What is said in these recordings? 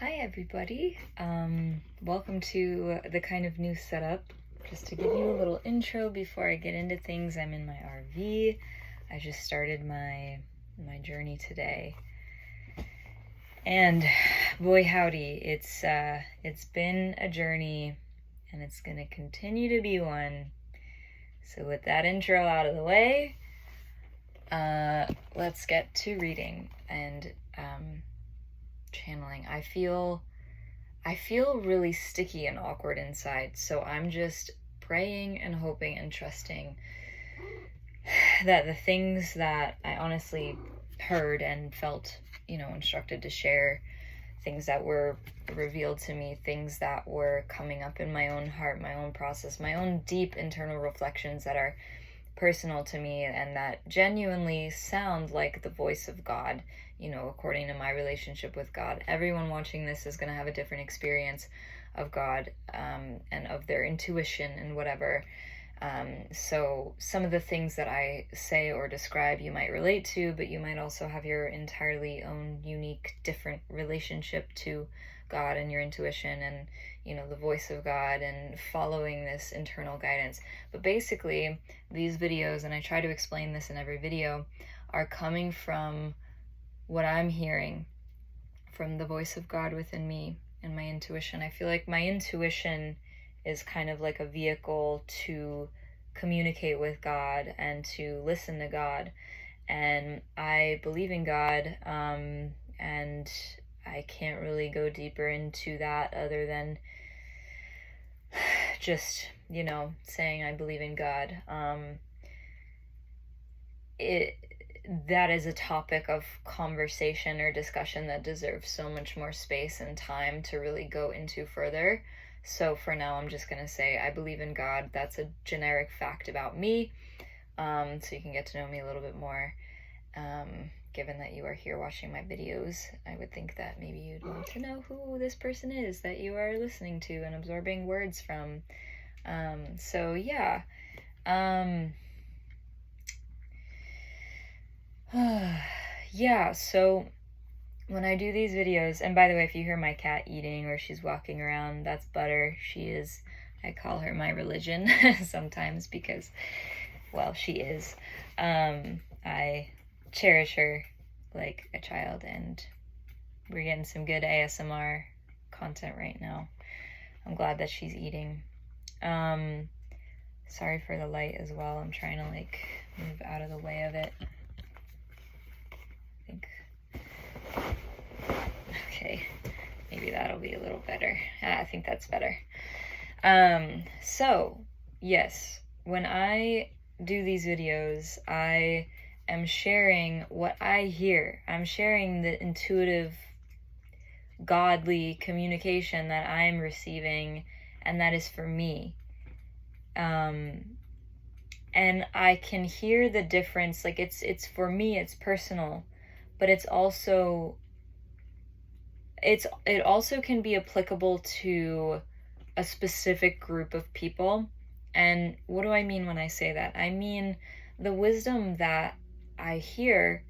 Hi everybody, welcome to the kind of new setup. Just to give you a little intro before I get into things, I'm in my RV. I just started my journey today, and boy howdy, it's been a journey, and it's gonna continue to be one. So with that intro out of the way, let's get to reading and channeling. I feel really sticky and awkward inside, so I'm just praying and hoping and trusting that the things that I honestly heard and felt, instructed to share, things that were revealed to me, things that were coming up in my own heart, my own process, my own deep internal reflections that are personal to me and that genuinely sound like the voice of God, according to my relationship with God. Everyone watching this is going to have a different experience of God and of their intuition and whatever. So some of the things that I say or describe you might relate to, but you might also have your entirely own unique, different relationship to God and your intuition and, the voice of God and following this internal guidance. But basically, these videos, and I try to explain this in every video, are coming from what I'm hearing from the voice of God within me and my intuition. I feel like my intuition is kind of like a vehicle to communicate with God and to listen to God. And I believe in God, and I can't really go deeper into that other than just, saying I believe in God. That is a topic of conversation or discussion that deserves so much more space and time to really go into further. So for now, I'm just going to say I believe in God. That's a generic fact about me. So you can get to know me a little bit more. Given that you are here watching my videos, I would think that maybe you'd want to know who this person is that you are listening to and absorbing words from. So yeah. Yeah, so when I do these videos, and by the way, if you hear my cat eating or she's walking around, that's Butter. I call her my religion sometimes because, well, she is. I cherish her like a child, and we're getting some good ASMR content right now. I'm glad that she's eating. Sorry for the light as well. I'm trying to move out of the way of it. Okay, maybe that'll be a little better. I think that's better. So yes, when I do these videos, I am sharing what I hear. I'm sharing the intuitive, godly communication that I am receiving, and that is for me. And I can hear the difference. It's for me, it's personal, but it also can be applicable to a specific group of people. And what do I mean when I say that? I mean the wisdom that I hear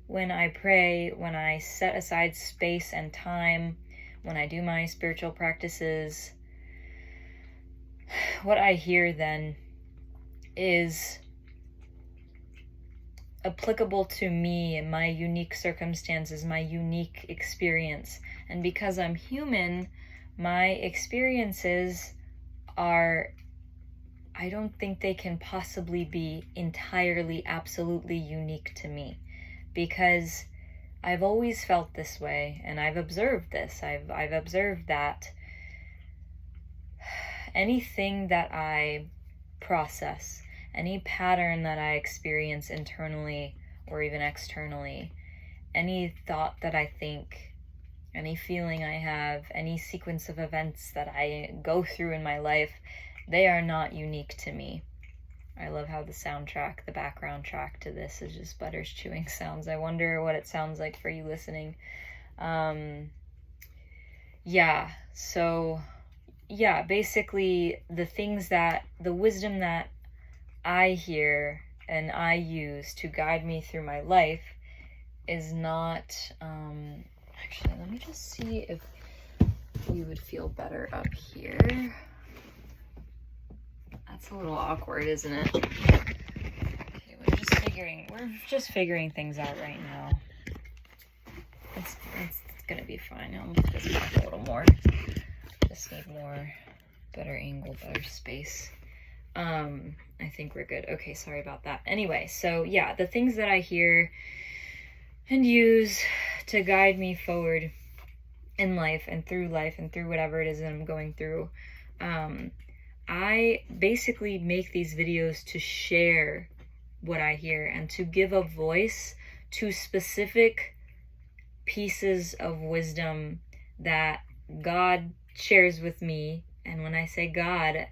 when I pray, when I set aside space and time, when I do my spiritual practices. What I hear then is applicable to me and my unique circumstances, my unique experience. And because I'm human, my experiences I don't think they can possibly be entirely, absolutely unique to me, because I've always felt this way, and I've observed this. I've observed that anything that I process, any pattern that I experience internally or even externally, any thought that I think, any feeling I have, any sequence of events that I go through in my life, they are not unique to me. I love how the background track to this is just Butter's chewing sounds. I wonder what it sounds like for you listening. Basically the wisdom that I hear and I use to guide me through my life is not, actually, let me just see if you would feel better up here. That's a little awkward, isn't it? Okay, we're just figuring things out right now. It's gonna be fine. I'll move this back a little more. Just need more, better angle, better space. I think we're good. Okay, sorry about that. Anyway, so yeah, the things that I hear and use to guide me forward in life and through whatever it is that I'm going through. I basically make these videos to share what I hear and to give a voice to specific pieces of wisdom that God shares with me. And when I say God,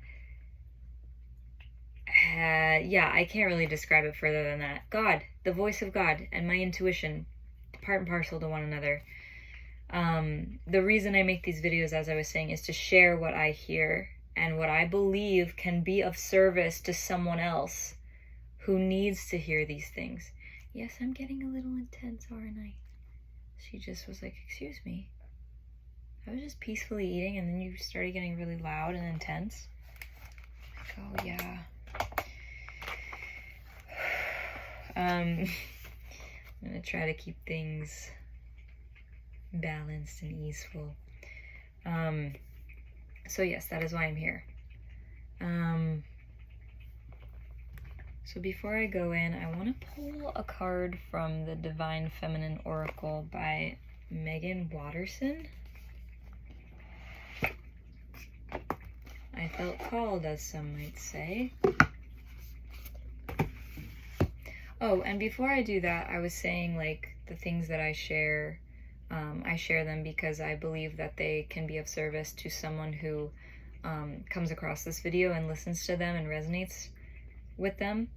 yeah, I can't really describe it further than that. God, the voice of God, and my intuition, part and parcel to one another. The reason I make these videos, as I was saying, is to share what I hear and what I believe can be of service to someone else who needs to hear these things. Yes, I'm getting a little intense, aren't I? She just was like, excuse me. I was just peacefully eating and then you started getting really loud and intense. Like, oh yeah. I'm gonna try to keep things balanced and easeful. So yes, that is why I'm here. So before I go in, I want to pull a card from the Divine Feminine Oracle by Megan Watterson. I felt called, as some might say. Oh, and before I do that, I was saying, like, the things that I share them because I believe that they can be of service to someone who comes across this video and listens to them and resonates with them.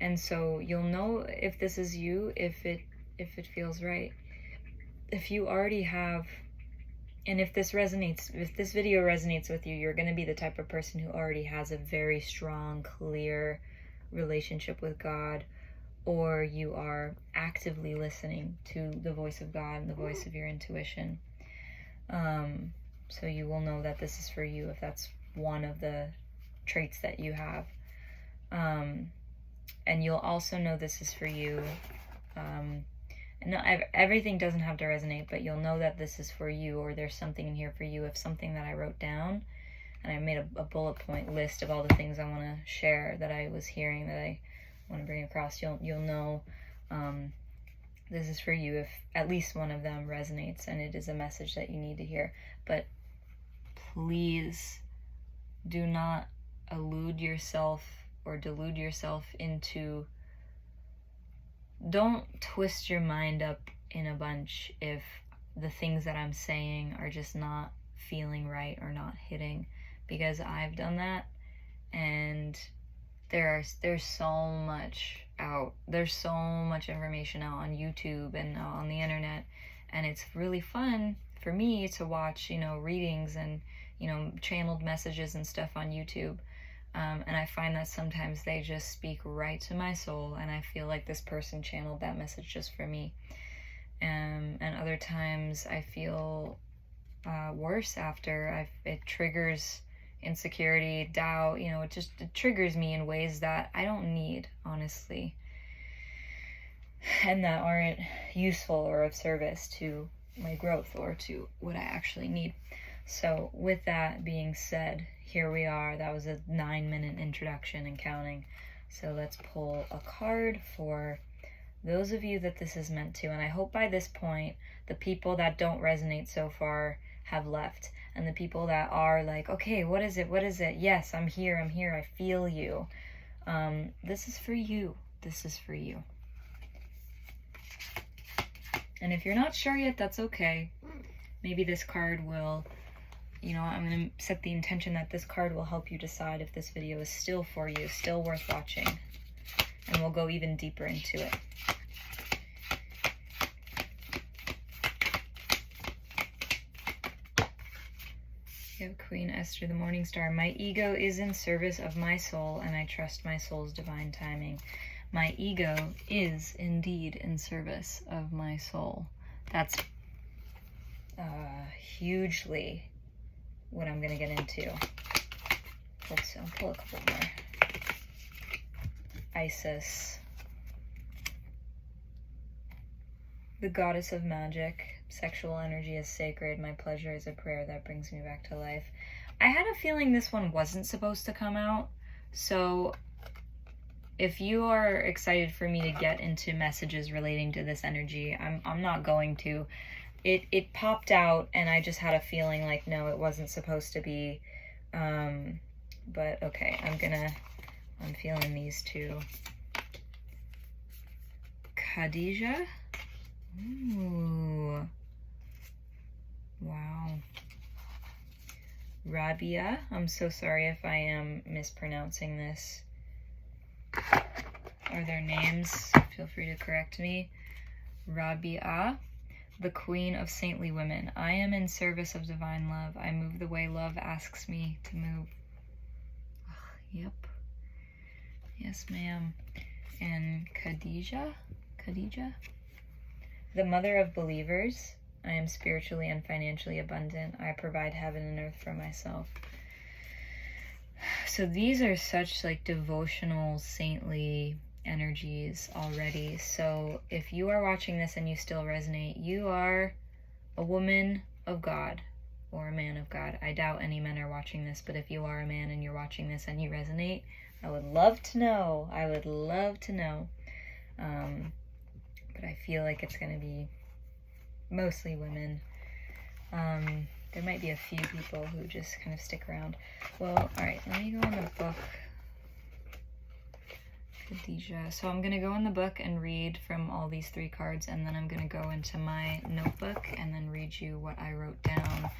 And so you'll know if this is you, if it feels right. If you already have, and if this video resonates with you, you're going to be the type of person who already has a very strong, clear relationship with God, or you are actively listening to the voice of God and the voice of your intuition. So you will know that this is for you if that's one of the traits that you have. And you'll also know this is for you. And not everything doesn't have to resonate, but you'll know that this is for you, or there's something in here for you if something that I wrote down, and I made a bullet point list of all the things I want to share that I was hearing that I want to bring across. You'll know this is for you if at least one of them resonates and it is a message that you need to hear. But please do not elude yourself or delude yourself into, don't twist your mind up in a bunch if the things that I'm saying are just not feeling right or not hitting, because I've done that, and there's so much out. There's so much information out on YouTube and on the internet, and it's really fun for me to watch, readings and, channeled messages and stuff on YouTube. And I find that sometimes they just speak right to my soul, and I feel like this person channeled that message just for me. And other times I feel worse after. It triggers insecurity, doubt, it triggers me in ways that I don't need, honestly, and that aren't useful or of service to my growth or to what I actually need. So with that being said, here we are. That was a 9-minute introduction and counting. So let's pull a card for those of you that this is meant to. And I hope by this point, the people that don't resonate so far have left. And the people that are like, okay, what is it? What is it? Yes, I'm here. I feel you. This is for you. This is for you. And if you're not sure yet, that's okay. Maybe this card will, I'm going to set the intention that this card will help you decide if this video is still for you, still worth watching. And we'll go even deeper into it. We have Queen Esther, the Morning Star. My ego is in service of my soul, and I trust my soul's divine timing. My ego is indeed in service of my soul. That's hugely what I'm going to get into. Let's see, I'll pull a couple more. Isis, the goddess of magic. Sexual energy is sacred. My pleasure is a prayer that brings me back to life. I had a feeling this one wasn't supposed to come out, so if you are excited for me to get into messages relating to this energy, I'm not going to. It popped out, and I just had a feeling like, no, it wasn't supposed to be. But okay, I'm feeling these two. Khadija. Ooh. Wow. Rabia. I'm so sorry if I am mispronouncing this. Are their names? Feel free to correct me. Rabia, the queen of saintly women. I am in service of divine love. I move the way love asks me to move. Yep. Yes, ma'am. And Khadija, the mother of believers. I am spiritually and financially abundant. I provide heaven and earth for myself. So these are such like devotional, saintly energies already. So if you are watching this and you still resonate, you are a woman of God or a man of God. I doubt any men are watching this, but if you are a man and you're watching this and you resonate, I would love to know. I would love to know. But I feel like it's going to be mostly women. There might be a few people who just kind of stick around. Well, all right, let me go in the book. Khadija. So I'm going to go in the book and read from all these 3 cards, and then I'm going to go into my notebook and then read you what I wrote down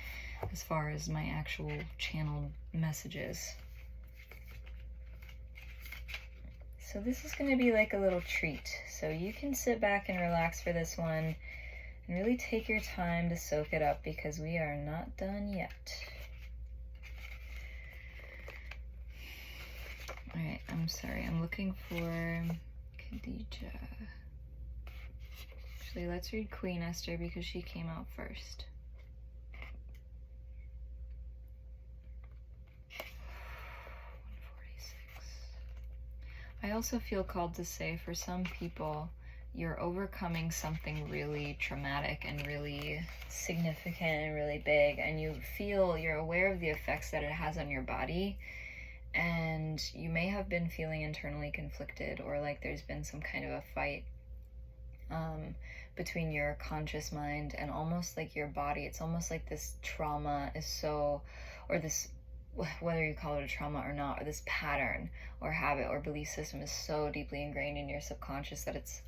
as far as my actual channeled messages. So this is going to be like a little treat. So you can sit back and relax for this one and really take your time to soak it up, because we are not done yet. Alright, I'm sorry. I'm looking for Khadija. Actually, let's read Queen Esther because she came out first. I also feel called to say, for some people, you're overcoming something really traumatic and really significant and really big, and you're aware of the effects that it has on your body, and you may have been feeling internally conflicted, or like there's been some kind of a fight between your conscious mind and almost like your body. It's almost like this trauma is so, or this, whether you call it a trauma or not, or this pattern or habit or belief system is so deeply ingrained in your subconscious that it's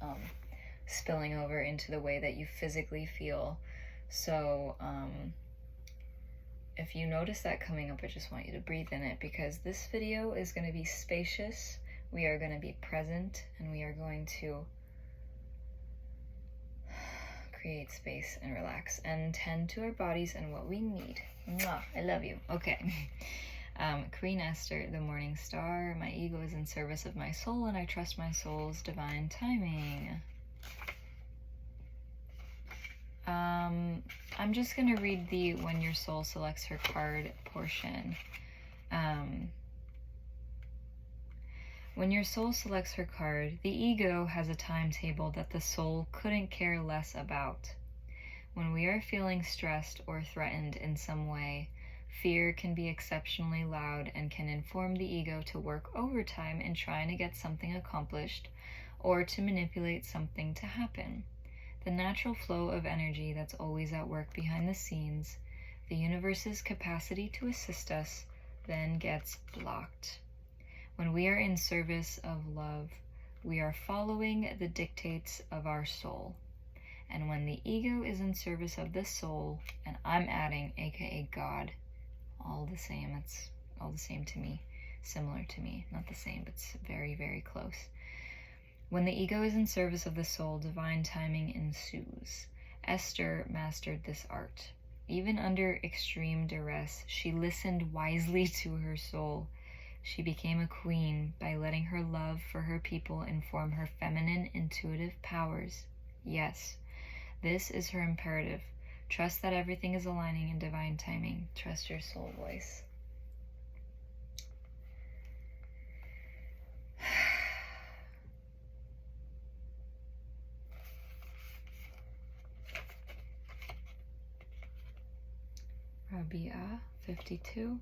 spilling over into the way that you physically feel. So if you notice that coming up, I just want you to breathe in it, because this video is going to be spacious. We are going to be present, and we are going to create space and relax and tend to our bodies and what we need. Mwah, I love you. Okay. Queen Esther, the morning star. My ego is in service of my soul, and I trust my soul's divine timing. I'm just going to read the when your soul selects her card portion. When your soul selects her card, the ego has a timetable that the soul couldn't care less about. When we are feeling stressed or threatened in some way, fear can be exceptionally loud and can inform the ego to work overtime in trying to get something accomplished or to manipulate something to happen. The natural flow of energy that's always at work behind the scenes, the universe's capacity to assist us, then gets blocked. When we are in service of love, we are following the dictates of our soul. And when the ego is in service of the soul, and I'm adding aka God, all the same, it's all the same to me, similar to me, not the same, but it's very, very close. When the ego is in service of the soul, divine timing ensues. Esther mastered this art. Even under extreme duress, she listened wisely to her soul. She became a queen by letting her love for her people inform her feminine, intuitive powers. Yes, this is her imperative, Trust that everything is aligning in divine timing. Trust your soul voice. Rabia, 52.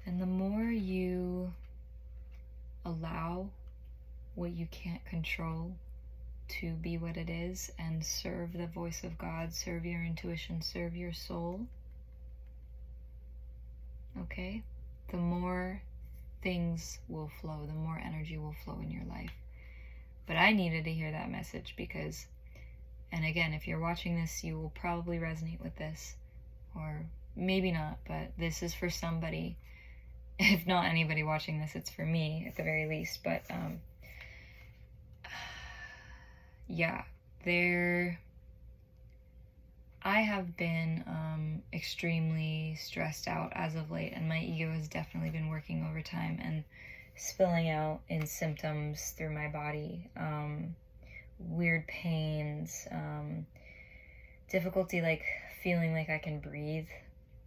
And the more you allow what you can't control to be what it is and serve the voice of God, serve your intuition, serve your soul, okay, the more things will flow, the more energy will flow in your life. But I needed to hear that message because, and again, if you're watching this, you will probably resonate with this, or maybe not, but this is for somebody. If not anybody watching this, it's for me at the very least. But yeah, I have been extremely stressed out as of late, and my ego has definitely been working overtime and spilling out in symptoms through my body. Weird pains, difficulty like feeling like I can breathe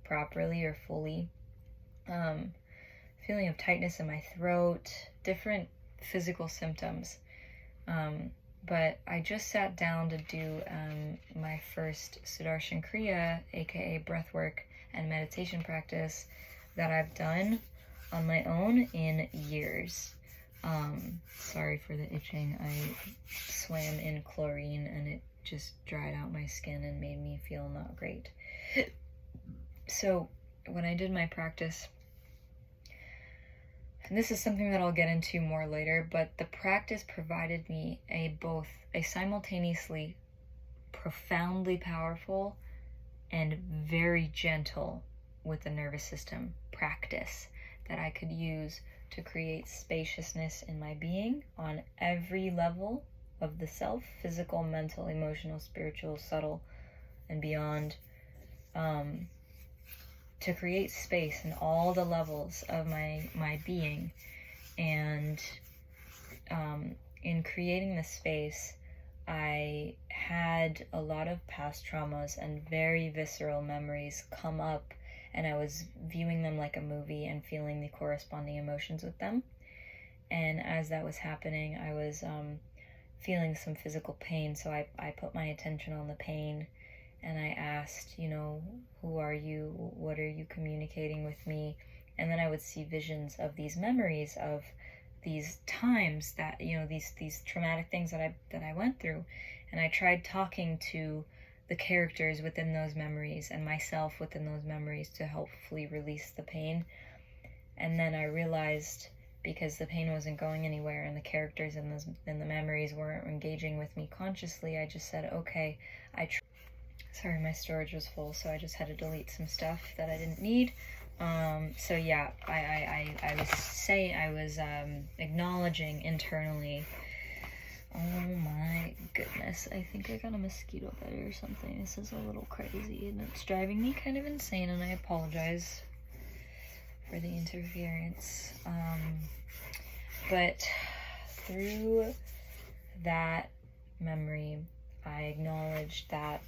properly or fully, feeling of tightness in my throat, different physical symptoms. But I just sat down to do my first Sudarshan Kriya, aka breathwork and meditation practice that I've done on my own in years. Sorry for the itching. I swam in chlorine and it just dried out my skin and made me feel not great. So when I did my practice, and this is something that I'll get into more later, but the practice provided me both a simultaneously profoundly powerful and very gentle with the nervous system practice that I could use to create spaciousness in my being on every level of the self, physical, mental, emotional, spiritual, subtle, and beyond, to create space in all the levels of my being. And in creating the space, I had a lot of past traumas and very visceral memories come up, and I was viewing them like a movie and feeling the corresponding emotions with them. And as that was happening, I was feeling some physical pain, so I put my attention on the pain, and I asked, who are you? What are you communicating with me? And then I would see visions of these memories of these times that, these traumatic things that I went through. And I tried talking to the characters within those memories and myself within those memories to hopefully release the pain. And then I realized, because the pain wasn't going anywhere and the characters in the memories weren't engaging with me consciously, I just said, okay, sorry, my storage was full, so I just had to delete some stuff that I didn't need. So yeah, I was acknowledging internally. Oh my goodness, I think I got a mosquito bite or something. This is a little crazy and it's driving me kind of insane, and I apologize for the interference. But through that memory, I acknowledged that,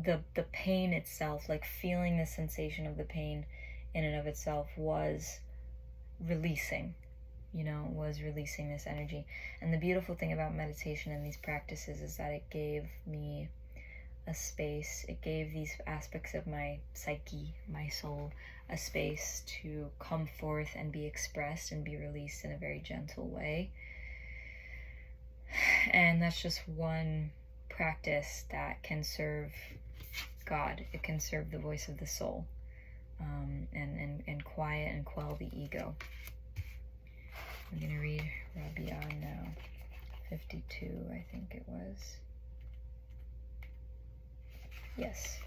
the pain itself, like feeling the sensation of the pain in and of itself was releasing, was releasing this energy. And the beautiful thing about meditation and these practices is that it gave me a space, it gave these aspects of my psyche, my soul, a space to come forth and be expressed and be released in a very gentle way. And that's just one practice that can serve God. It can serve the voice of the soul, and quiet and quell the ego. I'm going to read Rabia now. 52, I think it was. Yes.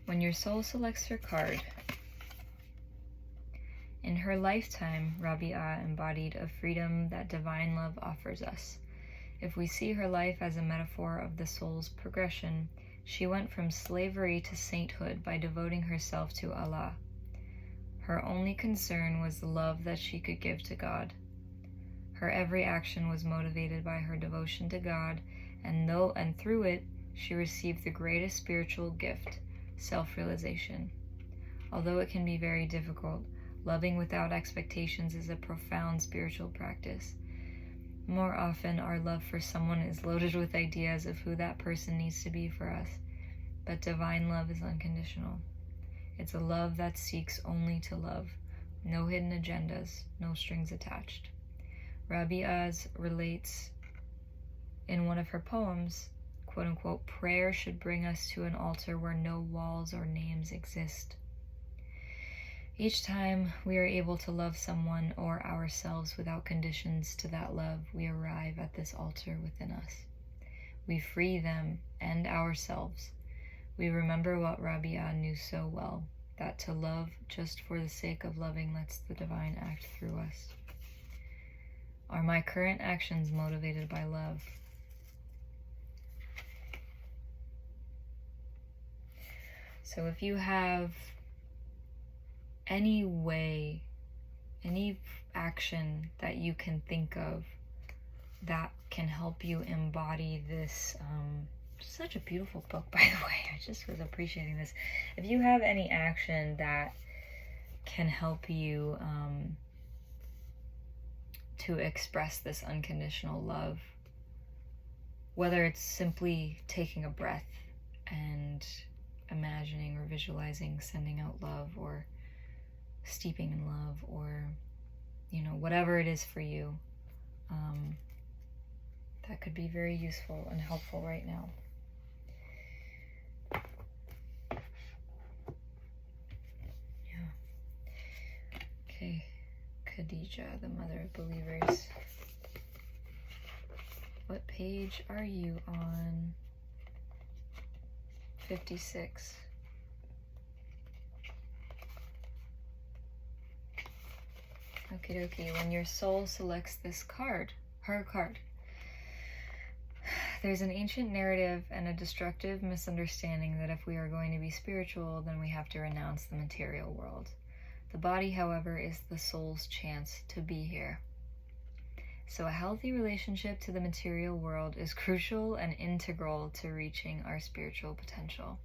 When your soul selects her card, in her lifetime, Rabia embodied a freedom that divine love offers us. If we see her life as a metaphor of the soul's progression, she went from slavery to sainthood by devoting herself to Allah. Her only concern was the love that she could give to God. Her every action was motivated by her devotion to God, and through it, she received the greatest spiritual gift, self-realization. Although it can be very difficult, loving without expectations is a profound spiritual practice. More often, our love for someone is loaded with ideas of who that person needs to be for us, but divine love is unconditional. It's a love that seeks only to love, no hidden agendas, no strings attached. Rabi'ah relates in one of her poems, quote unquote, prayer should bring us to an altar where no walls or names exist. Each time we are able to love someone or ourselves without conditions to that love, we arrive at this altar within us. We free them and ourselves. We remember what Rabi'ah knew so well, that to love just for the sake of loving lets the divine act through us. Are my current actions motivated by love? So if you have any way, any action that you can think of that can help you embody this, such a beautiful book, by the way, I just was appreciating this. If you have any action that can help you to express this unconditional love, whether it's simply taking a breath and imagining or visualizing sending out love, or steeping in love, or whatever it is for you, that could be very useful and helpful right now. Okay, Khadija, the mother of believers. What page are you on? 56. Okie dokie. When your soul selects this card, her card, there's an ancient narrative and a destructive misunderstanding that if we are going to be spiritual, then we have to renounce the material world. The body, however, is the soul's chance to be here. So a healthy relationship to the material world is crucial and integral to reaching our spiritual potential.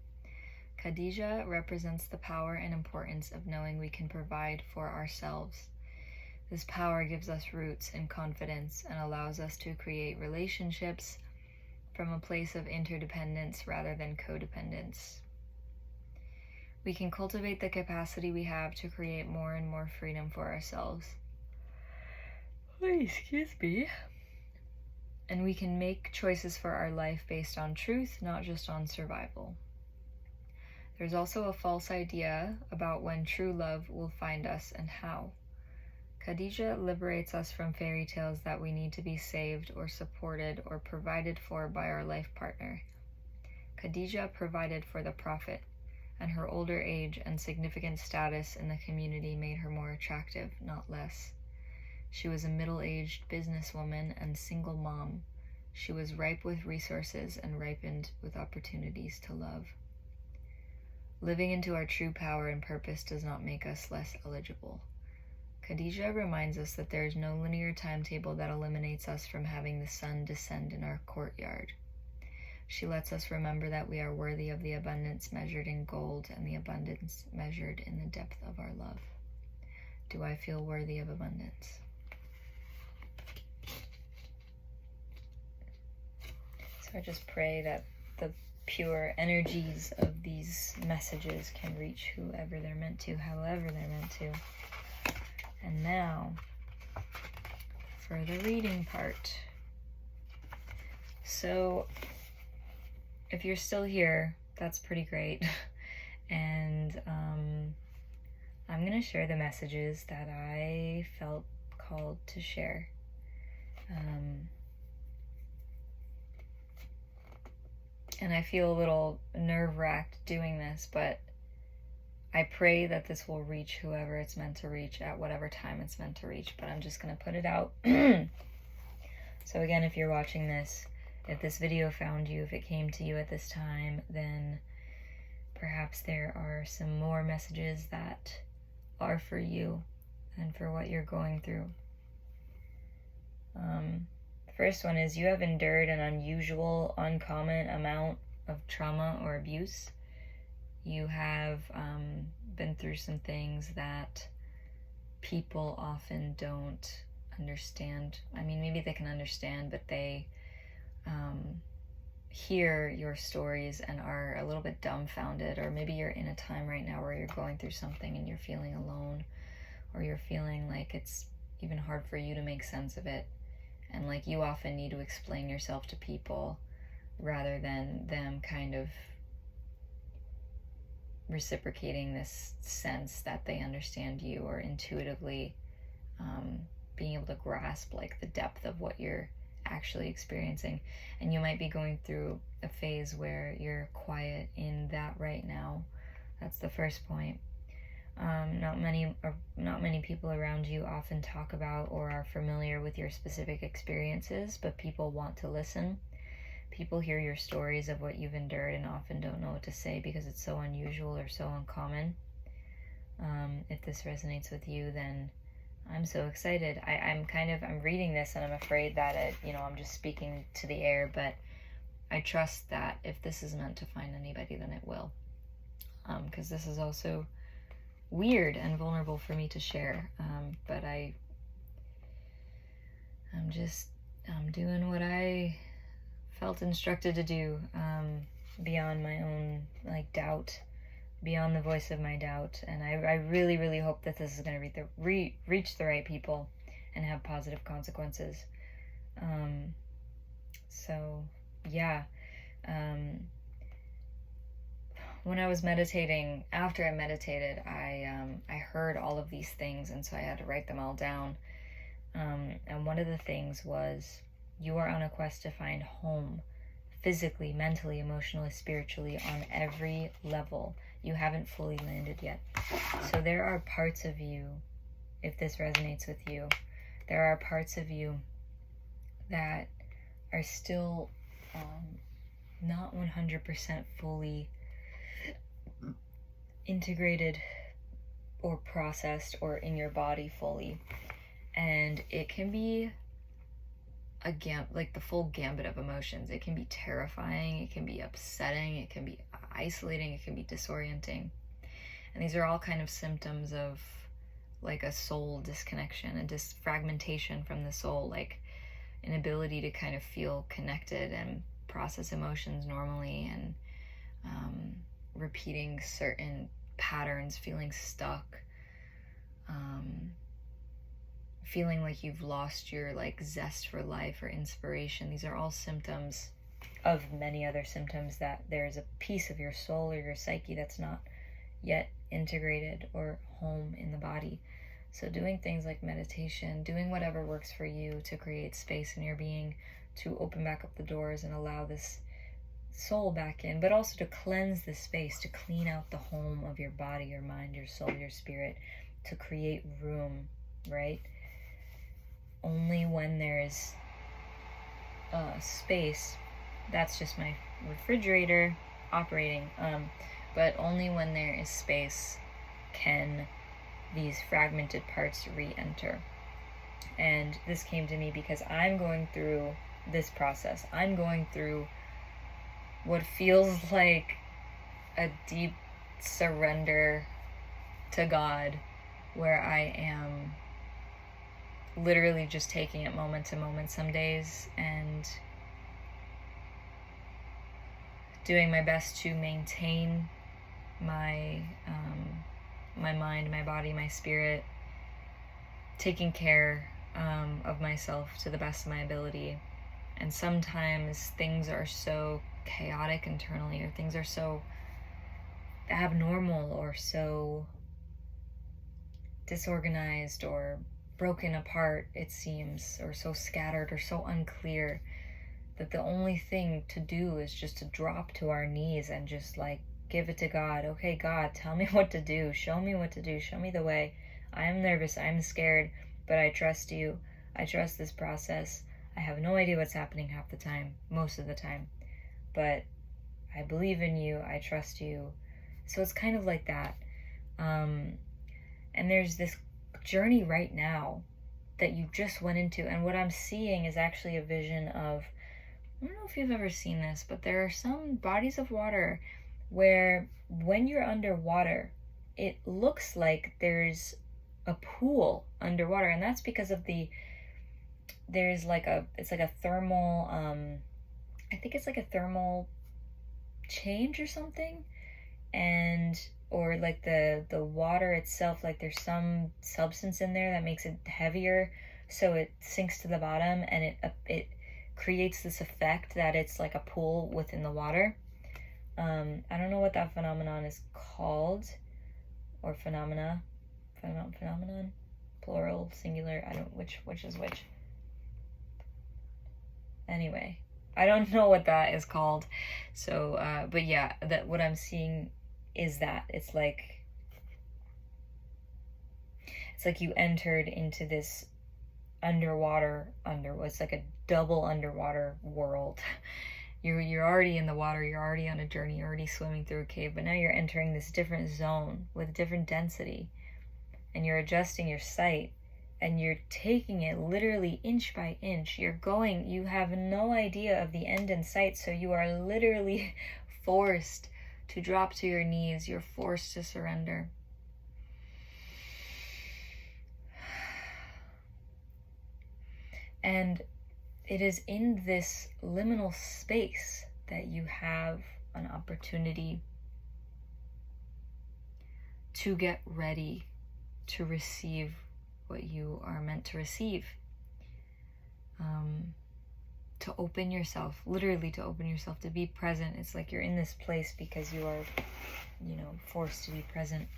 Khadija represents the power and importance of knowing we can provide for ourselves. This power gives us roots and confidence and allows us to create relationships from a place of interdependence rather than codependence. We can cultivate the capacity we have to create more and more freedom for ourselves. Excuse me. And we can make choices for our life based on truth, not just on survival. There's also a false idea about when true love will find us and how. Khadija liberates us from fairy tales that we need to be saved or supported or provided for by our life partner. Khadija provided for the Prophet, and her older age and significant status in the community made her more attractive, not less. She was a middle-aged businesswoman and single mom. She was ripe with resources and ripened with opportunities to love. Living into our true power and purpose does not make us less eligible. Khadija reminds us that there is no linear timetable that eliminates us from having the sun descend in our courtyard. She lets us remember that we are worthy of the abundance measured in gold and the abundance measured in the depth of our love. Do I feel worthy of abundance? So I just pray that the pure energies of these messages can reach whoever they're meant to, however they're meant to. And now, for the reading part. So, if you're still here, that's pretty great. And I'm going to share the messages that I felt called to share. And I feel a little nerve-wracked doing this, but I pray that this will reach whoever it's meant to reach at whatever time it's meant to reach, but I'm just going to put it out. So again, if you're watching this, if this video found you, if it came to you at this time, then perhaps there are some more messages that are for you and for what you're going through. The first one is, you have endured an unusual, uncommon amount of trauma or abuse. You have been through some things that people often don't understand. I mean, maybe they can understand, but they hear your stories and are a little bit dumbfounded. Or maybe you're in a time right now where you're going through something and you're feeling alone, or you're feeling like it's even hard for you to make sense of it, and like you often need to explain yourself to people rather than them kind of reciprocating this sense that they understand you, or intuitively being able to grasp like the depth of what you're actually experiencing. And you might be going through a phase where you're quiet in that right now. That's the first point. Not many people around you often talk about or are familiar with your specific experiences, but people want to listen. People hear your stories of what you've endured and often don't know what to say because it's so unusual or so uncommon. If this resonates with you, then I'm so excited. I'm reading this and I'm afraid that I'm just speaking to the air, but I trust that if this is meant to find anybody, then it will. Because this is also weird and vulnerable for me to share. But I'm doing what I felt instructed to do, beyond my own doubt, beyond the voice of my doubt. And I really, really hope that this is going to reach the right people and have positive consequences. So yeah. When I was meditating, after I meditated, I heard all of these things, and so I had to write them all down. And one of the things was, you are on a quest to find home, physically, mentally, emotionally, spiritually, on every level. You haven't fully landed yet. So there are parts of you, if this resonates with you, there are parts of you that are still not 100% fully integrated or processed or in your body fully. And it can be the full gambit of emotions. It can be terrifying, it can be upsetting, it can be isolating, it can be disorienting. And these are all kind of symptoms of like a soul disconnection, a fragmentation from the soul, like inability to kind of feel connected and process emotions normally, and repeating certain patterns, feeling stuck, feeling like you've lost your zest for life or inspiration. These are all symptoms of many other symptoms that there's a piece of your soul or your psyche that's not yet integrated or home in the body. So doing things like meditation, doing whatever works for you to create space in your being, to open back up the doors and allow this soul back in, but also to cleanse the space, to clean out the home of your body, your mind, your soul, your spirit, to create room, right? Only when there's space, that's just my refrigerator operating, but only when there is space can these fragmented parts re-enter. And this came to me because I'm going through this process. I'm going through what feels like a deep surrender to God, where I am literally just taking it moment to moment some days and doing my best to maintain my my mind, my body, my spirit, taking care of myself to the best of my ability. And sometimes things are so chaotic internally, or things are so abnormal or so disorganized or broken apart, it seems, or so scattered or so unclear, that the only thing to do is just to drop to our knees and just give it to God. Okay, God, tell me what to do. Show me what to do. Show me the way. I am nervous. I'm scared, but I trust you. I trust this process. I have no idea what's happening half the time, most of the time, but I believe in you. I trust you. So it's kind of like that. And there's this journey right now that you just went into. And what I'm seeing is actually a vision of, I don't know if you've ever seen this, but there are some bodies of water where when you're underwater, it looks like there's a pool underwater. And that's because of there's like it's like a thermal, I think it's like a thermal change or something. And or like the water itself, like there's some substance in there that makes it heavier, so it sinks to the bottom, and it creates this effect that it's like a pool within the water. I don't know what that phenomenon is called, or phenomenon, plural, singular, I don't, which is which. Anyway, I don't know what that is called. So but yeah, that what I'm seeing is that it's like you entered into this it's like a double underwater world. You're already in the water, you're already on a journey, you're already swimming through a cave, but now you're entering this different zone with different density, and you're adjusting your sight, and you're taking it literally inch by inch. You have no idea of the end in sight, so you are literally forced to drop to your knees. You're forced to surrender. And it is in this liminal space that you have an opportunity to get ready to receive what you are meant to receive. To open yourself, literally to open yourself, to be present. It's like you're in this place because you are, forced to be present.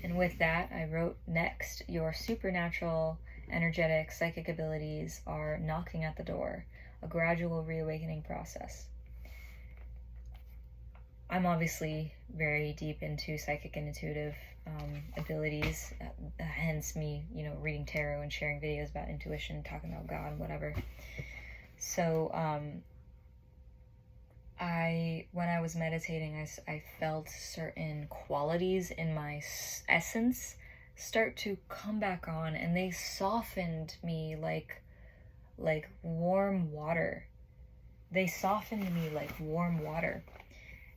And with that, I wrote next, your supernatural, energetic, psychic abilities are knocking at the door, a gradual reawakening process. I'm obviously very deep into psychic and intuitive abilities, hence me, reading tarot and sharing videos about intuition, talking about God and whatever. So when I was meditating, I felt certain qualities in my essence start to come back on, and they softened me like warm water. They softened me like warm water.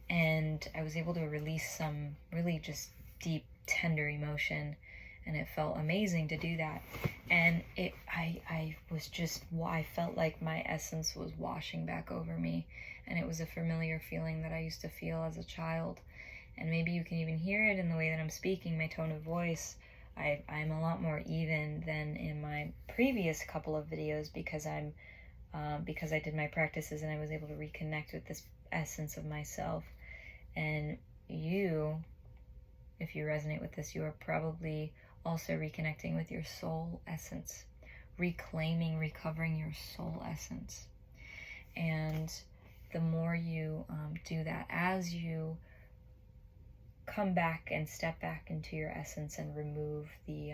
And I was able to release some really just deep, tender emotion, and it felt amazing to do that. And I felt like my essence was washing back over me, and it was a familiar feeling that I used to feel as a child. And maybe you can even hear it in the way that I'm speaking, my tone of voice. I'm a lot more even than in my previous couple of videos because because I did my practices and I was able to reconnect with this essence of myself. And you, if you resonate with this, you are probably also reconnecting with your soul essence, recovering your soul essence. And the more you do that, as you come back and step back into your essence and remove the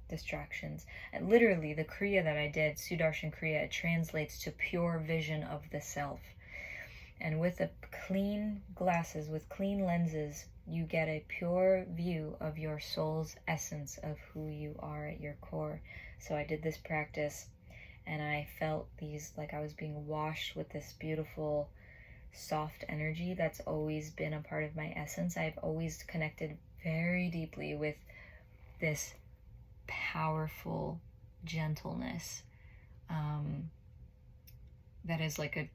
distractions. And literally, the Kriya that I did, Sudarshan Kriya, it translates to pure vision of the self. And with the clean glasses, with clean lenses, you get a pure view of your soul's essence of who you are at your core. So I did this practice, and I felt like I was being washed with this beautiful, soft energy that's always been a part of my essence. I've always connected very deeply with this powerful gentleness that is like a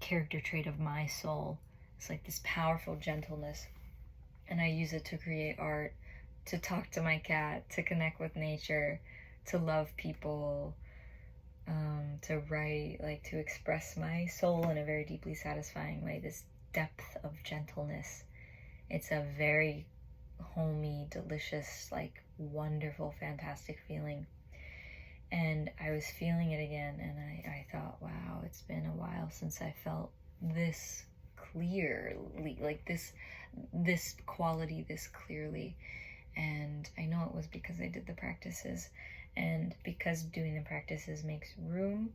character trait of my soul. It's like this powerful gentleness, and I use it to create art, to talk to my cat, to connect with nature, to love people, to write, to express my soul in a very deeply satisfying way, this depth of gentleness. It's a very homey, delicious, wonderful, fantastic feeling. And I was feeling it again, and I thought, wow, it's been a while since I felt this clearly, this quality this clearly. And I know it was because I did the practices, and because doing the practices makes room,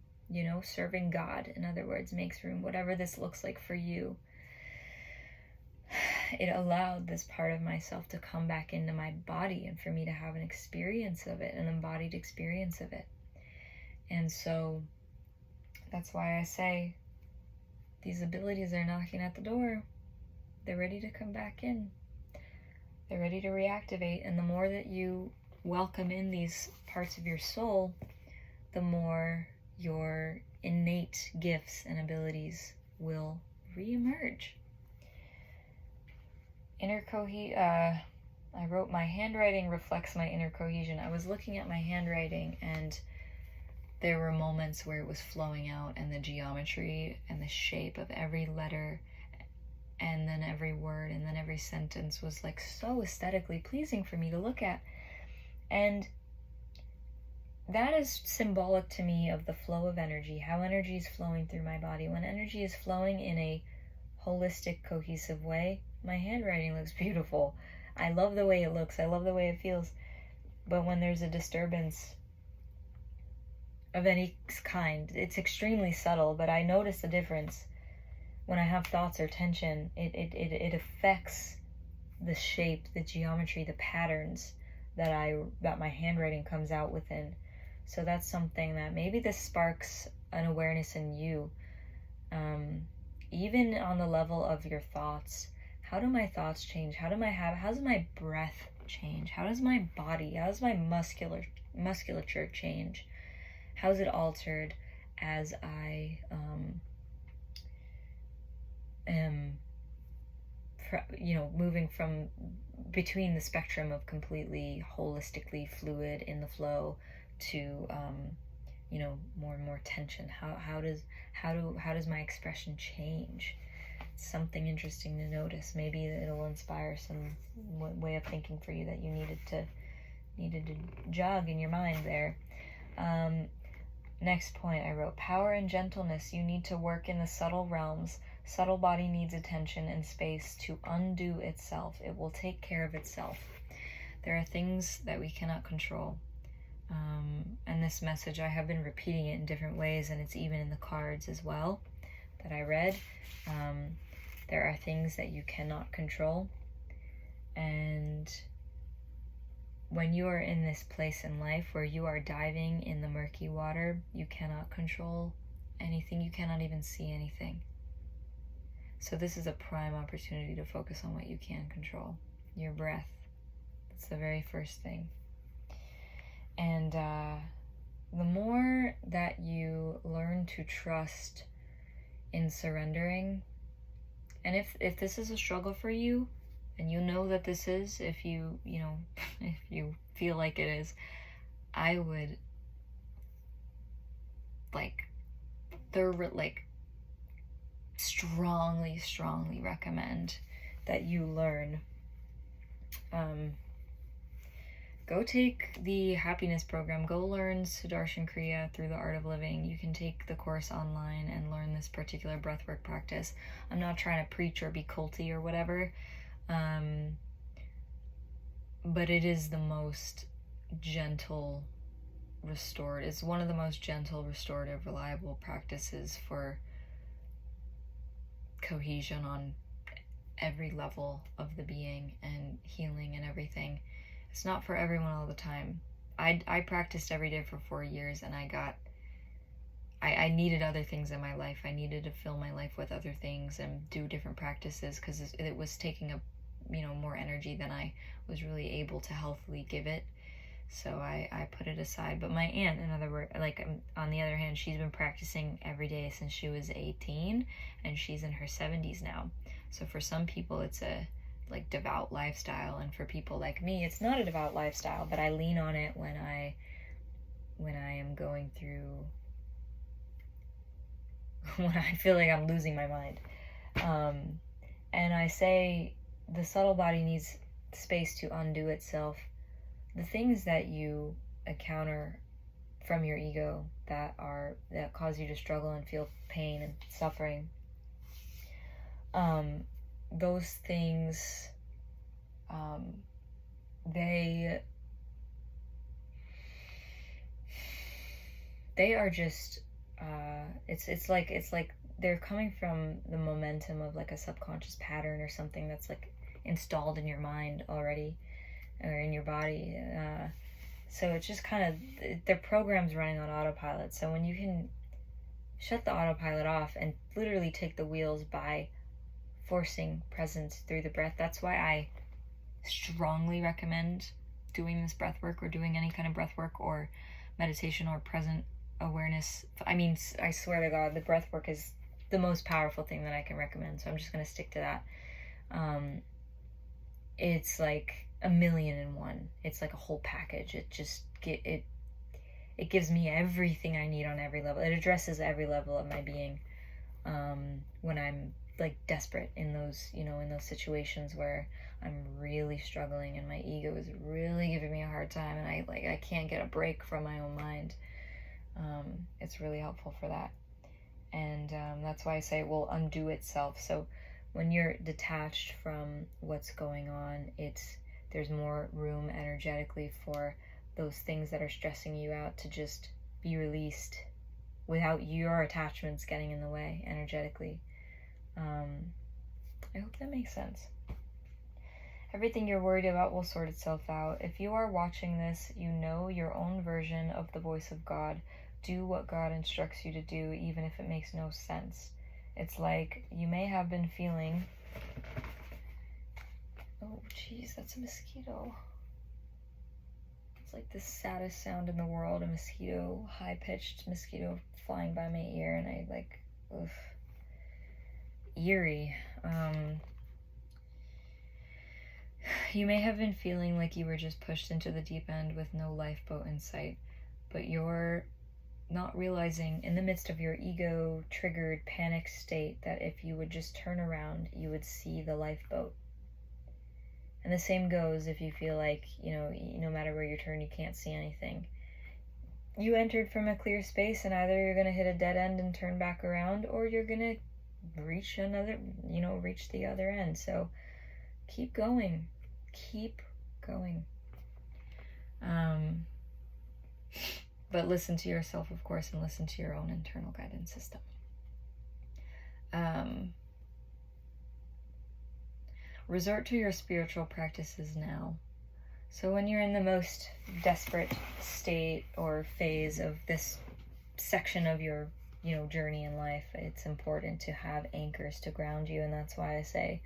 serving God, in other words, makes room, whatever this looks like for you. it allowed this part of myself to come back into my body and for me to have an experience of it, an embodied experience of it. And so that's why I say these abilities are knocking at the door. They're ready to come back in. They're ready to reactivate. And the more that you welcome in these parts of your soul, the more your innate gifts and abilities will reemerge. I wrote, my handwriting reflects my inner cohesion. I was looking at my handwriting, and there were moments where it was flowing out, and the geometry and the shape of every letter and then every word and then every sentence was like so aesthetically pleasing for me to look at. And that is symbolic to me of the flow of energy, how energy is flowing through my body. When energy is flowing in a holistic, cohesive way, my handwriting looks beautiful. I love the way it looks. I love the way it feels. But when there's a disturbance of any kind, it's extremely subtle, but I notice the difference. When I have thoughts or tension, it affects the shape, the geometry, the patterns that my handwriting comes out within. So that's something that maybe this sparks an awareness in you. Even on the level of your thoughts, how do my thoughts change? How does my breath change? How does my body, how does my musculature change? How is it altered as I am, moving from between the spectrum of completely holistically fluid in the flow to more and more tension? How does my expression change? It's something interesting to notice. Maybe it'll inspire some way of thinking for you that you needed to jog in your mind there. Next point I wrote, power and gentleness. You need to work in the subtle realms. Subtle body needs attention and space to undo itself. It will take care of itself. There are things that we cannot control. And this message, I have been repeating it in different ways, and it's even in the cards as well that I read. There are things that you cannot control. And when you are in this place in life where you are diving in the murky water, you cannot control anything. You cannot even see anything. So this is a prime opportunity to focus on what you can control. Your breath. That's the very first thing. And the more that you learn to trust in surrendering, and if this is a struggle for you, and you know that this is, if you feel like it is, I would strongly recommend that you learn. Go take the happiness program. Go learn Sudarshan Kriya through the Art of Living. You can take the course online and learn this particular breathwork practice. I'm not trying to preach or be culty or whatever, but it is the most gentle, it's one of the most gentle, restorative, reliable practices for cohesion on every level of the being and healing and everything. It's not for everyone all the time. I practiced every day for 4 years, and I needed other things in my life. I needed to fill my life with other things and do different practices because it was taking up more energy than I was really able to healthily give it. So I put it aside. But my aunt, in other words, on the other hand, she's been practicing every day since she was 18, and she's in her 70s now. So for some people, it's a devout lifestyle, and for people like me, it's not a devout lifestyle, but I lean on it when I am going through, when I feel like I'm losing my mind. And I say the subtle body needs space to undo itself. The things that you encounter from your ego that cause you to struggle and feel pain and suffering, those things, they are just, it's like they're coming from the momentum of like a subconscious pattern or something that's like installed in your mind already or in your body. So it's just kind of, their program's running on autopilot. So when you can shut the autopilot off and literally take the wheels by forcing presence through the breath, that's why I strongly recommend doing this breath work or doing any kind of breath work or meditation or present awareness. I mean, I swear to God, the breath work is the most powerful thing that I can recommend, so I'm just going to stick to that. It's like a million in one. It's like a whole package. It gives me everything I need on every level. It addresses every level of my being when I'm like desperate in those, in those situations where I'm really struggling and my ego is really giving me a hard time and I can't get a break from my own mind. It's really helpful for that. And that's why I say it will undo itself. So when you're detached from what's going on, there's more room energetically for those things that are stressing you out to just be released without your attachments getting in the way energetically. I hope that makes sense. Everything you're worried about will sort itself out. If you are watching this, you know your own version of the voice of God. Do what God instructs you to do, even if it makes no sense. It's like you may have been feeling... Oh, jeez, that's a mosquito. It's like the saddest sound in the world, a mosquito, high-pitched mosquito flying by my ear, and I like, oof. Eerie. You may have been feeling like you were just pushed into the deep end with no lifeboat in sight, but you're not realizing in the midst of your ego-triggered panic state that if you would just turn around, you would see the lifeboat. And the same goes if you feel like, no matter where you turn, you can't see anything. You entered from a clear space, and either you're going to hit a dead end and turn back around, or you're going to reach the other end. So keep going. Keep going. But listen to yourself, of course, and listen to your own internal guidance system. Resort to your spiritual practices now. So when you're in the most desperate state or phase of this section of your, journey in life, it's important to have anchors to ground you, and that's why I say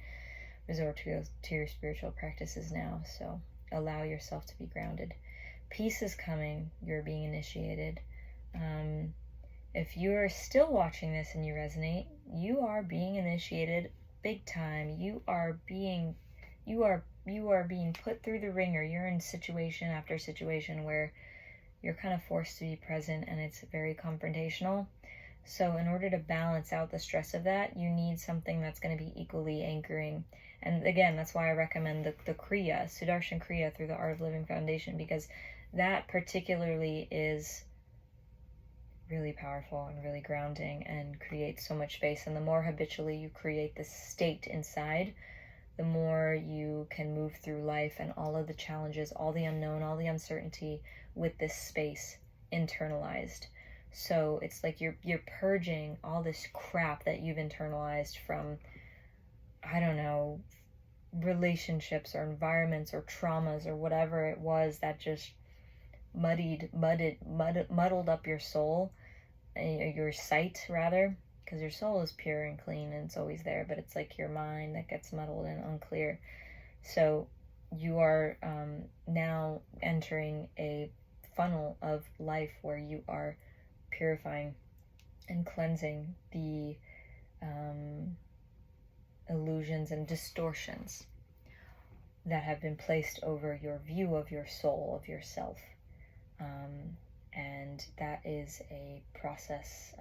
resort to your spiritual practices now. So allow yourself to be grounded. Peace is coming. You're being initiated. If you are still watching this and you resonate, you are being initiated big time. You are being put through the ringer. You're in situation after situation where you're kind of forced to be present, and it's very confrontational. So in order to balance out the stress of that, you need something that's going to be equally anchoring. And again, that's why I recommend the Kriya, Sudarshan Kriya through the Art of Living Foundation, because that particularly is really powerful and really grounding and creates so much space. And the more habitually you create this state inside, the more you can move through life and all of the challenges, all the unknown, all the uncertainty with this space internalized. So it's like you're purging all this crap that you've internalized from, relationships or environments or traumas or whatever it was that just muddled up your soul, your sight rather, because your soul is pure and clean and it's always there, but it's like your mind that gets muddled and unclear. So you are now entering a funnel of life where you are purifying and cleansing the illusions and distortions that have been placed over your view of your soul, of yourself. And that is a process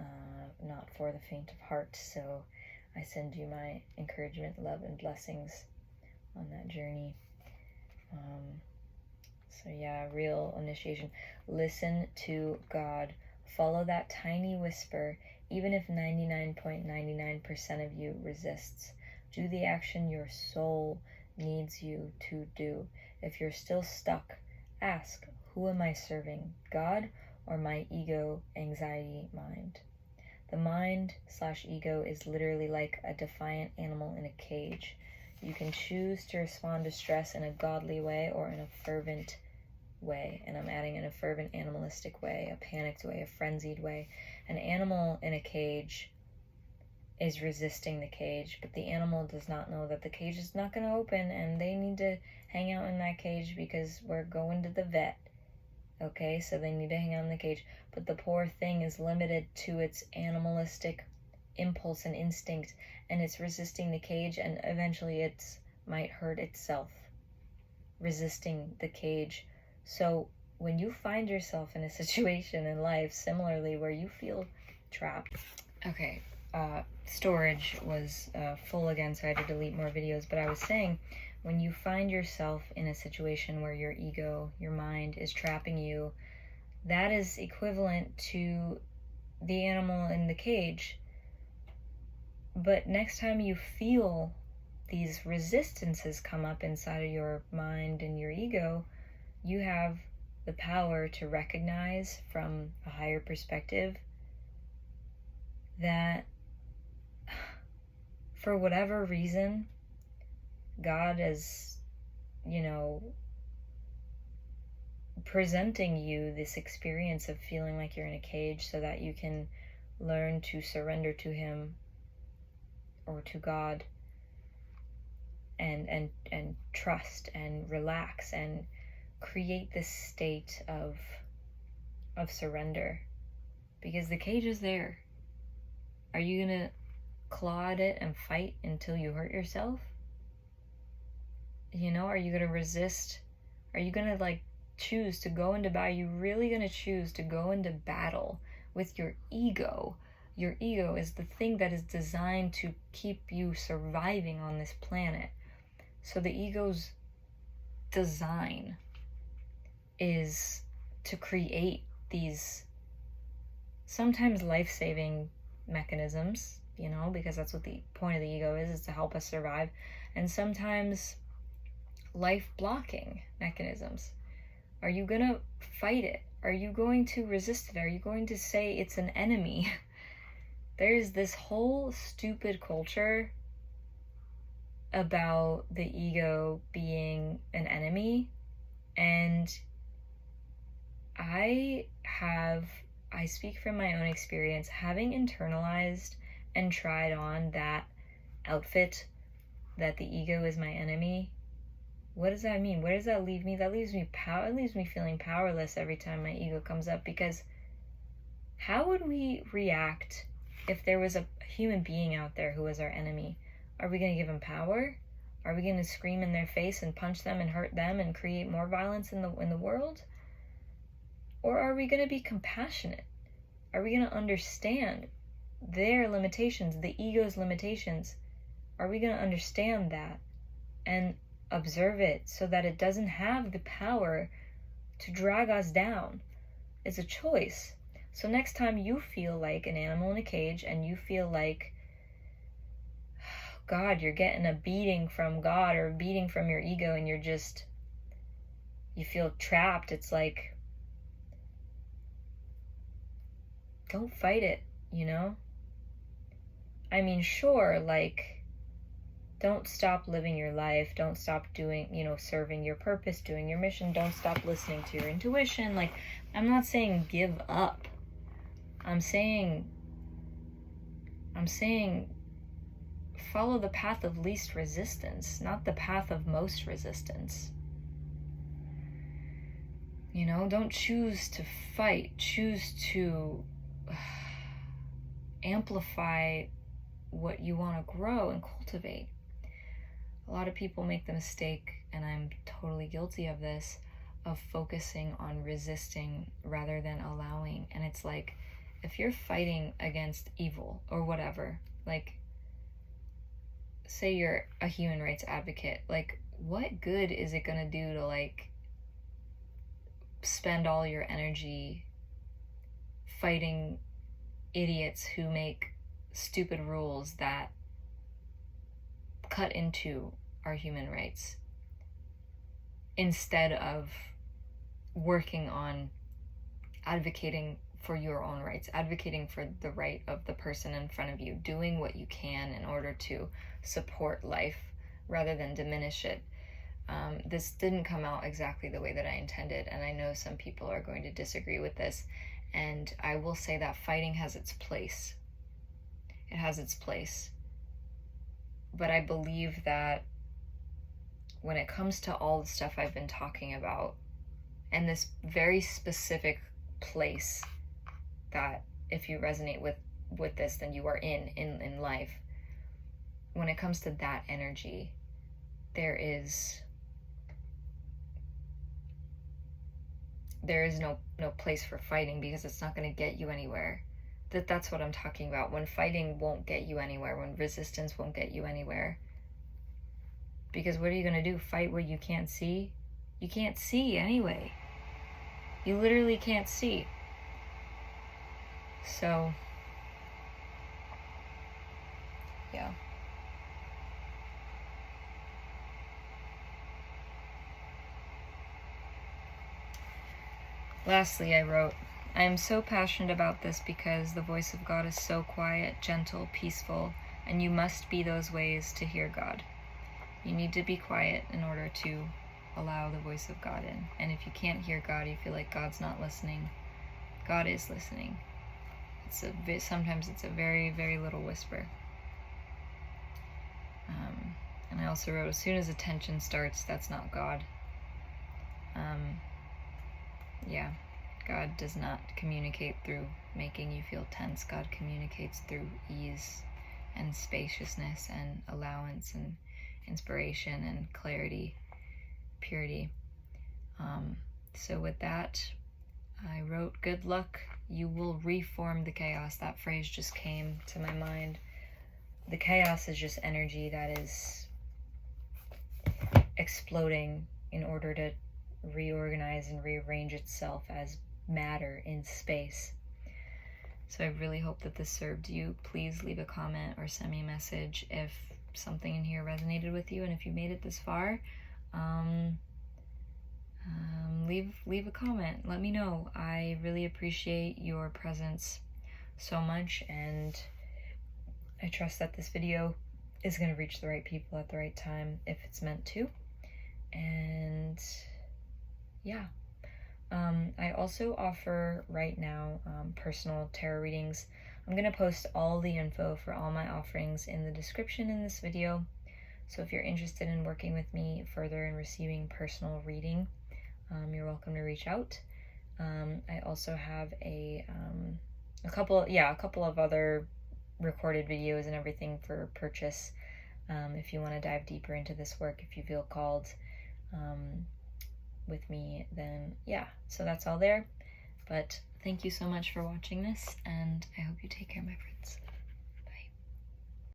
not for the faint of heart. So I send you my encouragement, love, and blessings on that journey. So yeah, real initiation. Listen to God. Follow that tiny whisper, even if 99.99% of you resists. Do the action your soul needs you to do. If you're still stuck, ask, who am I serving, God or my ego, anxiety, mind? The mind/ego is literally like a defiant animal in a cage. You can choose to respond to stress in a godly way or in a fervent way. And I'm adding in a fervent animalistic way, a panicked way, a frenzied way. An animal in a cage is resisting the cage, but the animal does not know that the cage is not going to open and they need to hang out in that cage because we're going to the vet. Okay, so they need to hang out in the cage. But the poor thing is limited to its animalistic impulse and instinct, and it's resisting the cage, and eventually it might hurt itself resisting the cage. So when you find yourself in a situation in life similarly where you feel trapped, okay, storage was full again, so I had to delete more videos, but I was saying, when you find yourself in a situation where your ego, your mind is trapping you, that is equivalent to the animal in the cage. But next time you feel these resistances come up inside of your mind and your ego, you have the power to recognize from a higher perspective that for whatever reason, God is, presenting you this experience of feeling like you're in a cage so that you can learn to surrender to Him or to God and trust and relax and create this state of surrender, because the cage is there. Are you gonna claw at it and fight until you hurt yourself? Are you gonna resist? Are you gonna choose to go into battle? Are you really gonna choose to go into battle with your ego? Your ego is the thing that is designed to keep you surviving on this planet. So the ego's design is to create these sometimes life-saving mechanisms, because that's what the point of the ego is to help us survive, and sometimes life-blocking mechanisms. Are you gonna fight it? Are you going to resist it? Are you going to say it's an enemy? There's this whole stupid culture about the ego being an enemy, and I speak from my own experience, having internalized and tried on that outfit that the ego is my enemy. What does that mean? Where does that leave me? That leaves me it leaves me feeling powerless every time my ego comes up, because how would we react if there was a human being out there who was our enemy? Are we going to give them power? Are we going to scream in their face and punch them and hurt them and create more violence in the world? Or are we going to be compassionate? Are we going to understand their limitations, the ego's limitations? Are we going to understand that and observe it so that it doesn't have the power to drag us down? It's a choice. So next time you feel like an animal in a cage and you feel like, God, you're getting a beating from God or a beating from your ego, and you feel trapped, it's like, don't fight it, I mean, sure, don't stop living your life. Don't stop doing, serving your purpose, doing your mission. Don't stop listening to your intuition. I'm not saying give up. I'm saying follow the path of least resistance, not the path of most resistance. Don't choose to fight. Choose to amplify what you want to grow and cultivate. A lot of people make the mistake, and I'm totally guilty of this, of focusing on resisting rather than allowing. And it's like, if you're fighting against evil or whatever, say you're a human rights advocate, what good is it gonna do to spend all your energy fighting idiots who make stupid rules that cut into our human rights, instead of working on advocating for your own rights, advocating for the right of the person in front of you, doing what you can in order to support life rather than diminish it. This didn't come out exactly the way that I intended, and I know some people are going to disagree with this, and I will say that fighting has its place. It has its place. But I believe that when it comes to all the stuff I've been talking about, and this very specific place that if you resonate with this, then you are in life. When it comes to that energy, there is no place for fighting, because it's not going to get you anywhere. That's what I'm talking about. When fighting won't get you anywhere, when resistance won't get you anywhere. Because what are you going to do? Fight what you can't see? You can't see anyway. You literally can't see. So, yeah. Lastly, I wrote, I am so passionate about this because the voice of God is so quiet, gentle, peaceful, and you must be those ways to hear God. You need to be quiet in order to allow the voice of God in. And if you can't hear God, you feel like God's not listening. God is listening. Sometimes it's a very, very little whisper. And I also wrote, as soon as attention starts, that's not God. Yeah, God does not communicate through making you feel tense. God communicates through ease and spaciousness and allowance and inspiration and clarity, purity. So with that, I wrote, good luck. You will reform the chaos. That phrase just came to my mind. The chaos is just energy that is exploding in order to reorganize and rearrange itself as matter in space. So I really hope that this served you. Please leave a comment or send me a message if something in here resonated with you, and if you made it this far, leave a comment. Let me know. I really appreciate your presence so much, and I trust that this video is going to reach the right people at the right time if it's meant to. And yeah, I also offer right now personal tarot readings. I'm going to post all the info for all my offerings in the description in this video. So if you're interested in working with me further and receiving personal reading, you're welcome to reach out. I also have a couple of other recorded videos and everything for purchase. If you want to dive deeper into this work, if you feel called with me, then yeah, so that's all there. But thank you so much for watching this, and I hope you take care, my friend.